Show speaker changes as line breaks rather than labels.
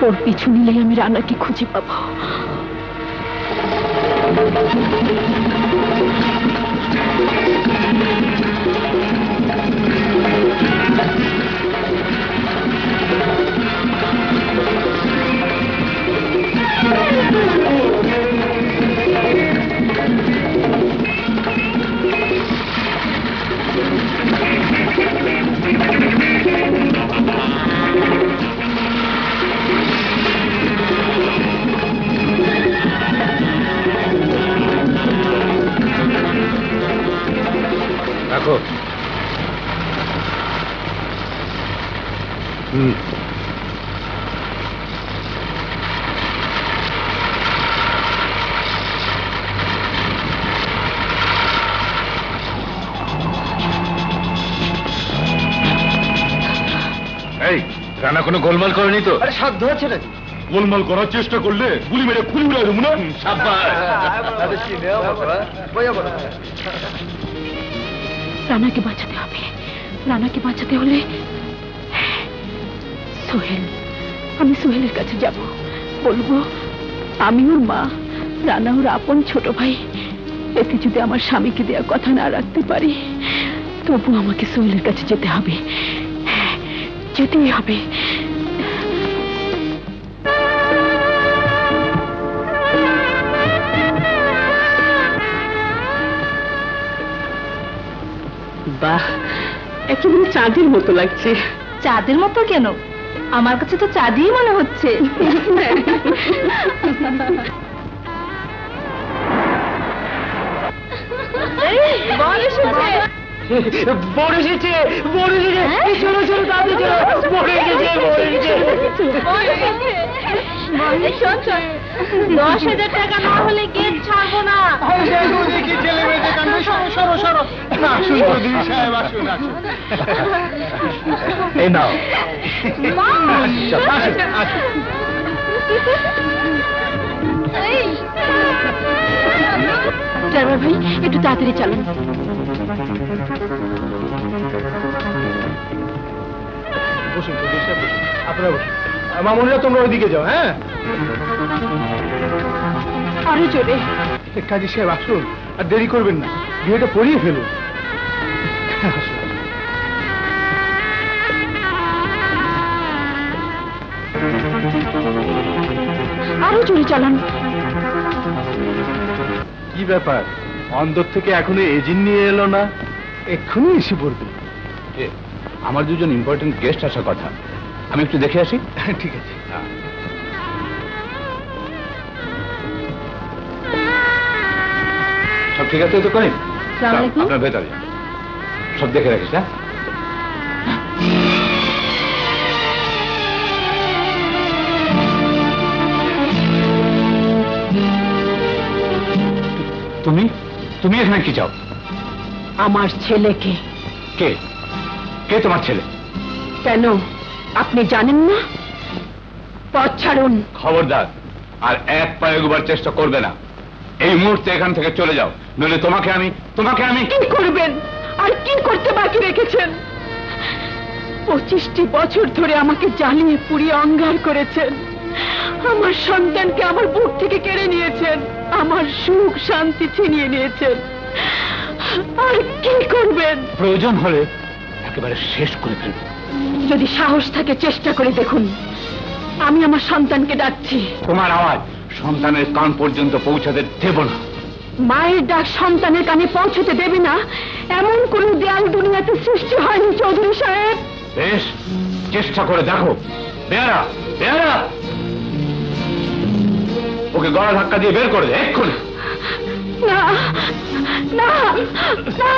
ওর পিছু নিলেই আমি রানাকে খুঁজে পাবো।
রাখো। এই রানা কোনো গোলমাল করেনি তো?
আরে সাধ্য আছে নাকি?
গোলমাল করার চেষ্টা করলে গুলি মেরে খুলি উড়াই দেবো না।
রানাকে বাঁচাতে হবে। রানাকে বাঁচাতে হলে সোহেল, আমি সোহেলের কাছে যাব, বলবো আমি ওর মা, রানা ওর আপন ছোট ভাই। এতে যদি আমার স্বামীকে দেওয়া কথা না রাখতে পারি, তবু আমাকে সোহেলের কাছে যেতে হবে, যেতেই হবে। বাহ, একেবারে চাঁদের মতো লাগছে।
চাঁদের মতো কেন? আমার কাছে তো চাঁদই মনে হচ্ছে।
বড় এসেছে, বড় এসেছে, চলো চলো তাড়াতাড়ি চলো, বড় এসেছে, বড় এসেছে।
10,000 টাকা না হলে গেট ছাড়বো না।
দেখি ছেলে মেয়েদের কাণ্ড, সরো সরো সরো। আসুন চৌধুরী সাহেব, আসুন আসুন। এই নাও। আসুন আসুন।
ড্রাইভার ভাই, একটু তাড়াতাড়ি চালান।
বসুন চৌধুরী সাহেব, বসুন, আপনারা বসুন। মামুনিরা তোমরা ওইদিকে যাও। হ্যাঁ,
আরো জোরে।
কাজী সাহেব আসুন, আর দেরি করবেন না, বিয়েটা পড়িয়ে ফেলুন।
আরো জোরে চালান।
কি ব্যাপার, অন্দর থেকে এখনো এজিন নিয়ে এলো না? এক্ষুনি এসে পড়বে।
আমার দুজন ইম্পর্টেন্ট গেস্ট আসার কথা, আমি একটু দেখে আসি।
ঠিক আছে।
সব ঠিক আছে তো? করিম, আপনার ভেতরে সব দেখে রাখিস। হ্যাঁ, তুমি তুমি এখানে কি চাও?
আমার ছেলেকে।
কে কে তোমার ছেলে?
কেন, আপনি জানেন না? পথ ছাড়ুন।
খবরদার, আর এক পায়ে এগোবার চেষ্টা করবে না। এই মুহূর্তে এখান থেকে চলে যাও, নইলে তোমাকে আমি
কি করবেন, আর কি করতে বাকি রেখেছেন? 25টি বছর ধরে আমাকে জ্বালিয়ে পুড়িয়ে অঙ্গার করেছেন। আমার সন্তানকে আমার বুক থেকে কেড়ে নিয়েছেন, আমার সুখ শান্তি ছিনিয়ে নিয়েছেন। আর কি করবেন?
প্রয়োজন হলে একেবারে শেষ করে ফেলব।
যদি সাহস থাকে চেষ্টা করে দেখুন। আমি আমার সন্তানকে ডাকছি।
তোমার আওয়াজ সন্তানের কান পর্যন্ত পৌঁছাতে দেব না।
মায়ের ডাক সন্তানের কানে পৌঁছতে দেবে না, এমন কোন দেয়াল দুনিয়াতে সৃষ্টি হয়নি চৌধুরী সাহেব।
বেশ, চেষ্টা করে দেখো। বেয়ারা, বেয়ারা, ওকে গলা ধাক্কা দিয়ে বের করে দে এক্ষুনি।
না না না।